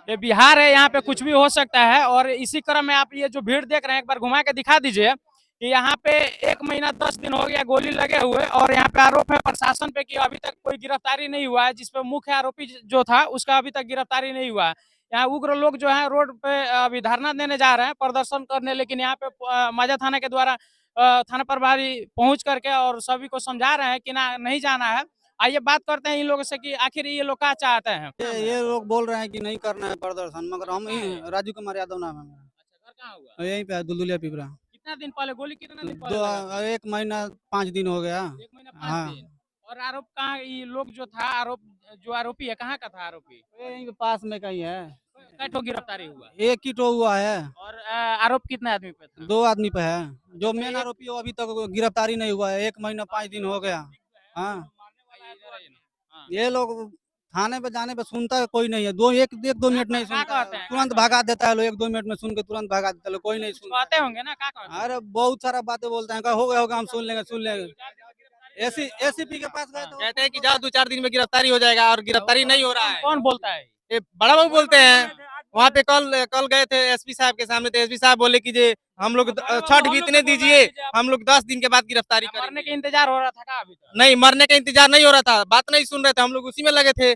ये बिहार है, यहाँ पे कुछ भी हो सकता है। और इसी क्रम में आप ये जो भीड़ देख रहे हैं, एक बार घुमा के दिखा दीजिए कि यहाँ पे 1 महीना 10 दिन हो गया गोली लगे हुए, और यहाँ पे आरोप है प्रशासन पे कि अभी तक कोई गिरफ्तारी नहीं हुआ है, जिसपे मुख्य आरोपी जो था उसका अभी तक गिरफ्तारी नहीं हुआ है। यहाँ उग्र लोग जो है रोड पे अभी धरना देने जा रहे हैं, प्रदर्शन करने, लेकिन यहाँ पे मांझा थाना के द्वारा थाना प्रभारी पहुंच करके और सभी को समझा रहे हैं कि ना, नहीं जाना है। आइए बात करते हैं इन लोगों से कि आखिर ये लोग क्या चाहते हैं। ये लोग बोल रहे हैं कि नहीं करना है प्रदर्शन, मगर हम ही राजू कुमार यादव नाम है मेरा। अच्छा, घर कहाँ हुआ? यहीं पे है, दुलदुलिया पिपरा। कितना दिन पहले गोली, कितना दिन पहले दो लगा था? 1 महीना 5 दिन हो गया। 1 महीना 5 हाँ, दिन। और आरोप कहाँ, ये लोग जो था आरोप, जो आरोपी है कहाँ का था आरोपी? यहीं के पास में कहीं है। कै ठो गिरफ्तारी हुआ? एक ही तो हुआ है, और आरोप कितने आदमी पे था? 2 आदमी पे है। जो तो मेन एक आरोपी है वो अभी तक गिरफ्तारी नहीं हुआ है, 1 महीना 5 दिन हो गया। हाँ, हाँ। ये लोग थाने पे जाने पे सुनता कोई नहीं है। 1-2 मिनट नहीं क्या सुनता कहते है, हैं? तुरंत भगा देता है लोग। 1-2 मिनट में सुन के तुरंत भगा देता है लोग, कोई नहीं कुछ सुनता कहते है। होंगे ना, क्या कहते हैं? अरे बहुत सारा बातें बोलते हैं, कहा हो गया हम सुन लेंगे। एसीपी के पास गए तो कहते हैं कि जाओ 2-4 दिन में गिरफ्तारी हो जाएगा, और गिरफ्तारी नहीं हो रहा है। कौन बोलता है? ये बड़ा बाबू बोलते हैं। वहाँ पे कल कल गए थे एसपी साहब के सामने, तो एसपी साहब बोले कि जे हम लोग छठ बीतने दीजिए, हम लोग 10 दिन के बाद गिरफ्तारी मरने करेंगे। के इंतजार हो रहा था क्या अभी तक? नहीं, मरने का इंतजार नहीं हो रहा था, बात नहीं सुन रहे थे, हम लोग उसी में लगे थे।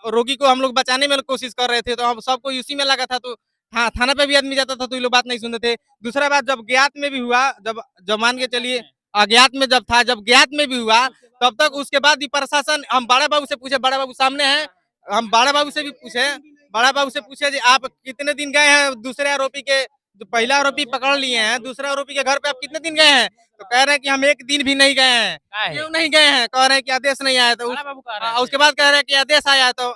रोगी को हम लोग बचाने में कोशिश कर रहे थे, तो हम सबको उसी में लगा था। तो हाँ, थाना पे भी आदमी जाता था तो ये लोग बात नहीं सुनते थे। दूसरा बात, जब ज्ञात में भी हुआ, जब जब मान के चलिए अज्ञात में जब था, जब ज्ञात में भी हुआ, तब तक उसके बाद भी प्रशासन, हम बड़ा बाबू से पूछे, बड़ा बाबू सामने हैं, हम बड़ा बाबू से भी पूछे, बड़ा बाबू से पूछे जी आप कितने दिन गए हैं दूसरे आरोपी के, जो पहला आरोपी पकड़ लिए हैं, दूसरे आरोपी के घर पे आप कितने दिन गए हैं? तो कह रहे हैं कि हम 1 दिन भी नहीं गए हैं। क्यों नहीं गए हैं? कह रहे हैं कि आदेश नहीं आया। तो बड़ा बाबू कह रहे थे। उसके बाद कह रहे हैं कि आदेश आया, तो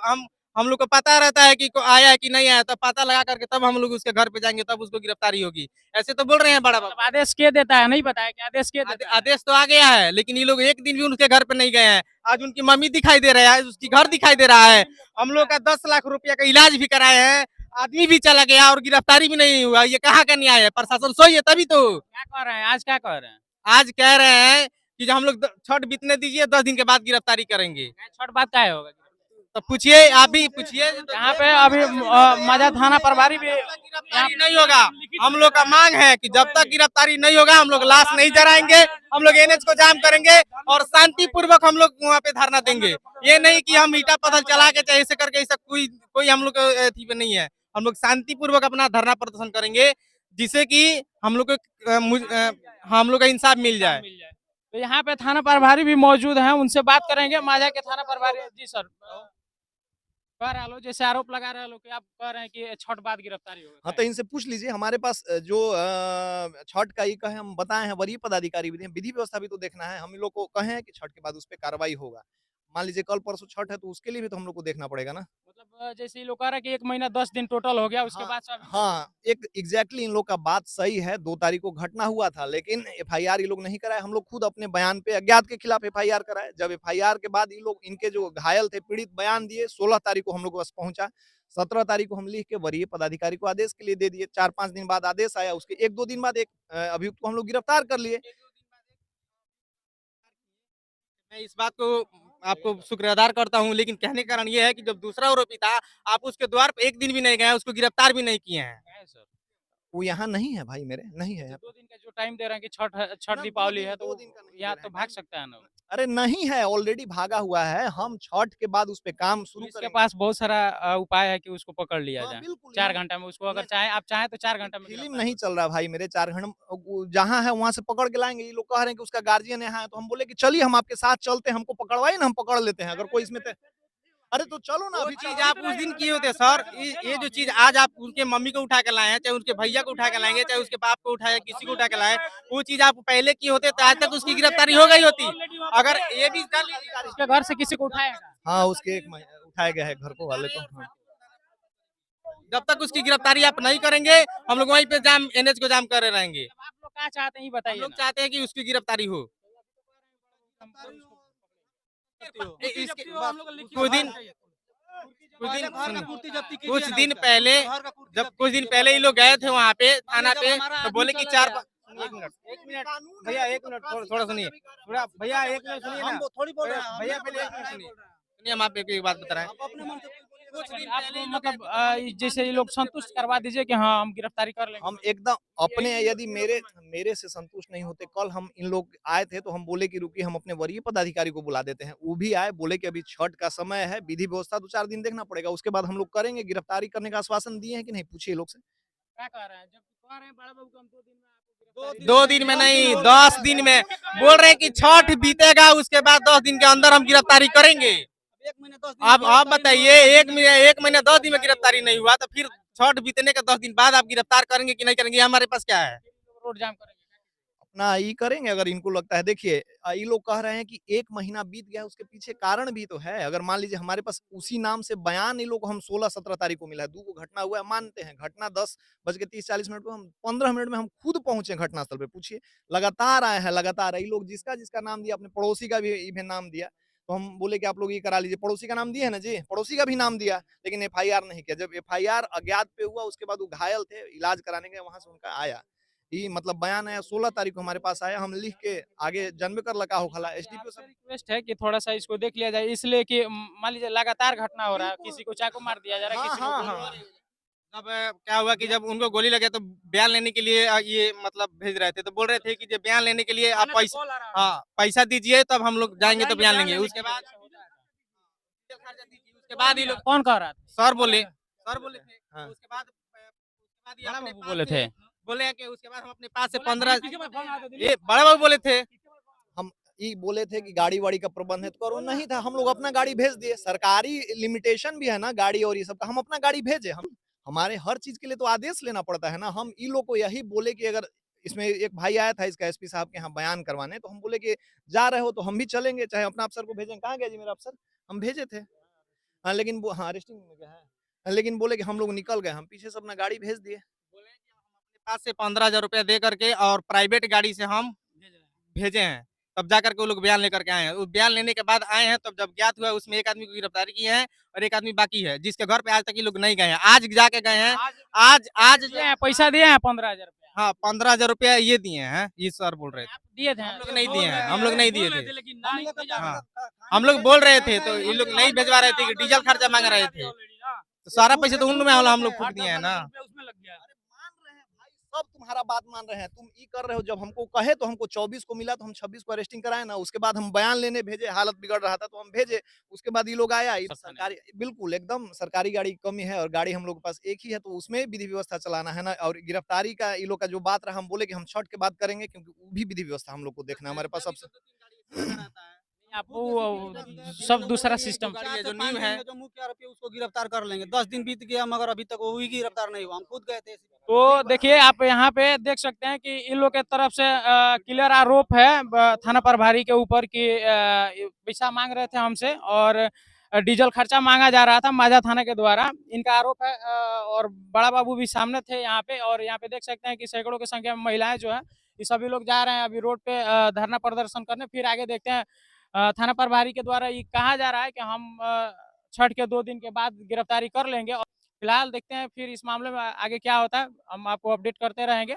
हम लोग को पता रहता है कि आया है कि नहीं आया, तो पता लगा करके तब हम लोग उसके घर पे जाएंगे, तब उसको गिरफ्तारी होगी। ऐसे तो बोल रहे हैं बड़ा बाबू। मतलब आदेश के देता है, नहीं बताया कि आदेश के देता है? आदेश तो आ गया है, लेकिन ये लोग 1 दिन भी उनके घर पे नहीं गए हैं। आज उनकी मम्मी दिखाई दे रहा है, उसकी घर दिखाई दे रहा है। हम लोग का 10 लाख रुपया का इलाज भी कराए हैं, आदमी भी चला गया और गिरफ्तारी भी नहीं हुआ। ये कहाँ का न्याय है? प्रशासन सोई है तभी तो। क्या कह रहे हैं आज, क्या कह रहे हैं? आज कह रहे हैं कि जो हम लोग छठ बीतने दीजिए, 10 दिन के बाद गिरफ्तारी करेंगे। छोट बात क्या होगा? तो पूछिए, आप भी पूछिए। यहाँ पे अभी मांझा थाना प्रभारी भी गिरफ्तारी नहीं होगा। हम लोग का मांग है कि जब तक गिरफ्तारी नहीं होगा, हम लोग लाश नहीं जराएंगे, हम लोग एनएच को जाम करेंगे और शांति पूर्वक हम लोग वहाँ पे धरना देंगे। ये नहीं कि हम ईटा पत्थर चला के चाहे ऐसे करके, ऐसा कोई हम लोग अथी पे नहीं है। हम लोग शांति पूर्वक अपना धरना प्रदर्शन करेंगे, जिससे कि हम लोग को हम लोग का इंसाफ मिल जाए। तो यहाँ पे थाना प्रभारी भी मौजूद हैं, उनसे बात करेंगे। मांझा के थाना प्रभारी जी सर, कह रहे लो जैसे आरोप लगा रहे लोग कि आप कह रहे हैं कि छठ बाद गिरफ्तारी होगा। हाँ, तो इनसे पूछ लीजिए। हमारे पास जो छठ का ये कहे, हम बताए हैं, वरीय पदाधिकारी भी हैं, विधि व्यवस्था भी तो देखना है। हम लोग को कहे हैं कि छठ के बाद उस पे कार्रवाई होगा। मान लीजिए कल परसों छठ है, तो उसके लिए भी तो हम लोग को देखना पड़ेगा ना। मतलब जैसे ये लोग कह रहे हैं कि 1 महीना 10 दिन टोटल हो गया, उसके हाँ, बाद से अभी हाँ, एक एग्जैक्टली इन लोग का बात सही है। 2 तारीख को घटना हुआ था, लेकिन एफआईआर ये लोग नहीं कराए। हम लोग खुद अपने बयान पे अज्ञात के खिलाफ एफआईआर कराए। जब एफआईआर के बाद ये लोग, इनके जो घायल थे पीड़ित, बयान दिए, 16 तारीख को हम लोग के पास पहुंचा। 17 तारीख को हम लिख के वरीय पदाधिकारी को आदेश के लिए दे दिए। 4-5 दिन बाद आदेश आया, उसके 1-2 दिन बाद एक अभियुक्त को हम लोग गिरफ्तार कर लिए। मैं इस बात को आपको शुक्रियादार करता हूँ, लेकिन कहने का कारण ये है कि जब दूसरा आरोपी था, आप उसके द्वार पे 1 दिन भी नहीं गए, उसको गिरफ्तार भी नहीं किए हैं। है सर। वो यहाँ नहीं है भाई मेरे, नहीं है। 2 दिन का जो टाइम दे रहे हैं कि छठ ना, दीपावली है, 2 तो दिन का नहीं दे यहाँ रहे तो हैं भाग टाइम। सकता है ना। अरे नहीं है, ऑलरेडी भागा हुआ है। हम छठ के बाद उस पे काम शुरू पुलिस के करेंगे। पास बहुत सारा उपाय है कि उसको पकड़ लिया हाँ, जाए। बिल्कुल 4 यहाँ घंटे में उसको, अगर नहीं, चाहे आप चाहें तो 4 घंटे में फिल्म गिरफ्तार नहीं कर चल रहा भाई मेरे। 4 घंटे जहाँ है वहां से पकड़ के लाएंगे। ये लोग कह रहे हैं कि उसका गार्जियन यहाँ है, तो हम बोले कि चलिए हम आपके साथ चलते हैं, हमको पकड़वाइए ना, हम पकड़ लेते हैं अगर कोई इसमें अरे तो चलो ना, वो अभी चीज चलो। आप उस दिन किए होते सर। ये जो चीज आज आप उनके मम्मी को उठा के लाए हैं, चाहे उसके भैया को उठा के लाएंगे, चाहे उसके बाप को उठाए, किसी को उठा के लाए, वो चीज आप पहले किए होते तो आज तक उसकी गिरफ्तारी हो गई होती। अगर ये भी कर लीजिए, उसके घर से किसी को उठाएगा। हाँ, उसके एक उठाया गया है घर को वाले को। हाँ। जब तक उसकी गिरफ्तारी आप नहीं करेंगे, हम लोग वहीं पे जाम, एनएच को जाम करे रहेंगे। अब आप लोग क्या चाहते हैं ये हम बताइए लोग ना। चाहते हैं कि उसकी गिरफ्तारी हो। इसके कुछ दिन पहले, जब कुछ दिन पहले ये लोग गए थे वहाँ पे थाना पे, तो बोले कि 1 मिनट भैया, 1 मिनट थोड़ा सुनिए, थोड़ा भैया 1 मिनट सुनिए ना। हम थोड़ी बोल रहे हैं, भैया पहले 1 मिनट सुनिए, हम आप एक बात बता रहे हैं। कुछ दिन आप पहले ही लोग मतलब ऐसे जैसे ये लोग संतुष्ट करवा दीजिए कि हाँ हम गिरफ्तारी कर लेंगे। हम एकदम अपने यदि मेरे से संतुष्ट नहीं होते, कल हम इन लोग आए थे तो हम बोले कि रुकिए हम अपने वरीय पदाधिकारी को बुला देते हैं। वो भी आए, बोले कि अभी छठ का समय है, विधि व्यवस्था 2-4 दिन देखना पड़ेगा, उसके बाद हम लोग करेंगे। गिरफ्तारी करने का आश्वासन दिए हैं कि नहीं, पूछिए लोग से। क्या कह रहे हैं? जब कह रहे हैं बड़ा बाबू को हम 2 दिन में आपको गिरफ्तारी 2 दिन में नहीं 10 दिन में बोल रहे हैं कि छठ बीतेगा उसके बाद 10 दिन के अंदर हम गिरफ्तारी करेंगे। 1 महीने 10 दिन अब आप गिरफ्तारी बताइए 1 महीने 10 दिन में गिरफ्तारी नहीं हुआ तो फिर छठ बीतने के 10 दिन बाद आप गिरफ्तार करेंगे कि नहीं करेंगे, ये हमारे पास क्या है? रोड जाम करेंगे। अपना ये करेंगे अगर इनको लगता है। देखिए ये लोग कह रहे हैं कि 1 महीना बीत गया है, उसके पीछे कारण भी तो है। अगर मान लीजिए हमारे पास उसी नाम से बयान इन लोग को हम 16-17 तारीख को मिला है, 2 को घटना हुआ है, मानते हैं। घटना 10:30-40 पे, हम 15 मिनट में हम खुद पहुँचे घटनास्थल पे, पूछिए। लगातार आए हैं, लगातार ये लोग जिसका नाम दिया, अपने पड़ोसी का भी इवेन नाम दिया। तो हम बोले कि आप लोग ये करा लीजिए, पड़ोसी का नाम दिए है ना जी, पड़ोसी का भी नाम दिया, लेकिन एफआईआर नहीं किया। जब एफआईआर अज्ञात पे हुआ, उसके बाद वो घायल थे, इलाज कराने गए, वहाँ से उनका आया। ये मतलब बयान है, 16 तारीख को हमारे पास आया, हम लिख के आगे जानबे कर लगा हो खला एसडीपीओ आपसे साहब। रिक्वेस्ट है कि थोड़ा-सा इसको देख लिया जाए, इसलिए कि मान लीजिए लगातार घटना हो रहा है, किसी को चाकू मार दिया जा रहा है, हाँ, किसी को हाँ, गोली हाँ। मार दी जा रही है। अब क्या हुआ कि जब उनको गोली लगे तो बयान लेने के लिए ये मतलब भेज रहे थे, तो बोल रहे थे कि जब बयान लेने के लिए आप थाने से पैसा, कॉल आ रहा है। हाँ पैसा दीजिए तब हम लोग जाएंगे तो बयान लेंगे। लेने उसके के लिए बाद ऐसा होता है। उसके बाद ये लोग कौन कह रहा था? सर बोले थे हाँ। उसके बाद ये बड़ा अपने बाबू पास बोले से थे। बोले हैं कि उसके बाद हम अपने पास से बोले 15 किसी के पास फोन आया था दिल्ली? ये बड़े बाबू बोले थे। हम ये बोले थे कि गाड़ी-वाड़ी का प्रबंध है, तो करो, नहीं था। हम लोग अपना गाड़ी भेज दिए। सरकारी लिमिटेशन भी है ना गाड़ी और ये सब का, हम अपना गाड़ी भेजे। हम हमारे हर चीज़ के लिए तो आदेश लेना पड़ता है ना। हम इन लोग को यही बोले कि अगर इसमें एक भाई आया था इसका एसपी साहब के यहाँ बयान करवाने, तो हम बोले कि जा रहे हो तो हम भी चलेंगे, चाहे अपना अफ़सर को भेजें। कहाँ गया जी मेरा अफ़सर? हम भेजे थे। हाँ, लेकिन वो हाँ, अरेस्टिंग में गया है। लेकिन बोले कि हम लोग निकल गए, हम पीछे से अपना गाड़ी भेज दिए। बोले हैं कि हम अपने पास से 15,000 रुपया दे करके और प्राइवेट गाड़ी से हम भेजे हैं, तब जा करके वो लोग बयान लेकर के आए हैं। वो बयान लेने के बाद आए हैं, तब जब ज्ञात हुआ उसमें एक आदमी को गिरफ्तारी किए हैं और एक आदमी बाकी है, जिसके घर पे आज तक ये लोग नहीं गए हैं। आज जाके गए हैं, आज दिए हैं, पैसा दिए हैं 15,000 रुपया। हाँ 15,000 रुपया ये दिए हैं, ये सर बोल रहे थे। आप दिए थे? हम लोग नहीं दिए हैं, हम लोग नहीं दिए थे। लेकिन ना ही भेजा। हाँ, हम लोग बोल रहे थे तो ये लोग नहीं भिजवा रहे थे कि डीजल खर्चा मांग रहे थे, तो सारा पैसा तो उन लोग में हम लोग फूक दिए हैं ना। उसमें लग गया। अरे मान रहे हैं भाई, सब तुम्हारा बात मान रहे हैं। तुम ये कर रहे हो, जब हमको कहे तो हमको 24 को मिला तो हम 26 को अरेस्टिंग कराए ना। उसके बाद हम बयान लेने भेजे, हालत बिगड़ रहा था तो हम भेजे। उसके बाद ये लोग आया, ये सरकारी, बिल्कुल एकदम सरकारी गाड़ी की कमी है और गाड़ी हम लोग के पास एक ही है, तो उसमें विधि व्यवस्था चलाना है ना। और गिरफ्तारी का ये लोग का जो बात रहा, हम बोले कि हम छठ के बाद करेंगे, क्योंकि वो भी विधि व्यवस्था हम लोग को देखना है। हमारे पास सबसे आपको सब दूसरा सिस्टम। गाड़ी है जो 4 से नींव 5 है। दिन में जो मुख्य आरोपी है, उसको गिरफ्तार कर लेंगे। 10 दिन बीत गया मगर अभी तक वो भी गिरफ्तार नहीं हुआ। हम खुद गए थे। तो देखिए आप यहाँ पे देख सकते हैं कि इन लोग के तरफ से क्लियर आरोप है थाना प्रभारी के ऊपर कि पैसा मांग रहे थे हमसे और डीजल खर्चा मांगा जा रहा था माजा थाना के द्वारा, इनका आरोप है। और बड़ा बाबू भी सामने थे यहाँ पे, और यहाँ पे देख सकते हैं कि सैकड़ों की संख्या में महिलाएं जो है ये सभी लोग जा रहे हैं अभी रोड पे धरना प्रदर्शन करने। फिर आगे देखते हैं थाना प्रभारी के द्वारा ये कहा जा रहा है कि हम छठ के 2 दिन के बाद गिरफ्तारी कर लेंगे। और फिलहाल देखते हैं फिर इस मामले में आगे क्या होता है, हम आपको अपडेट करते रहेंगे।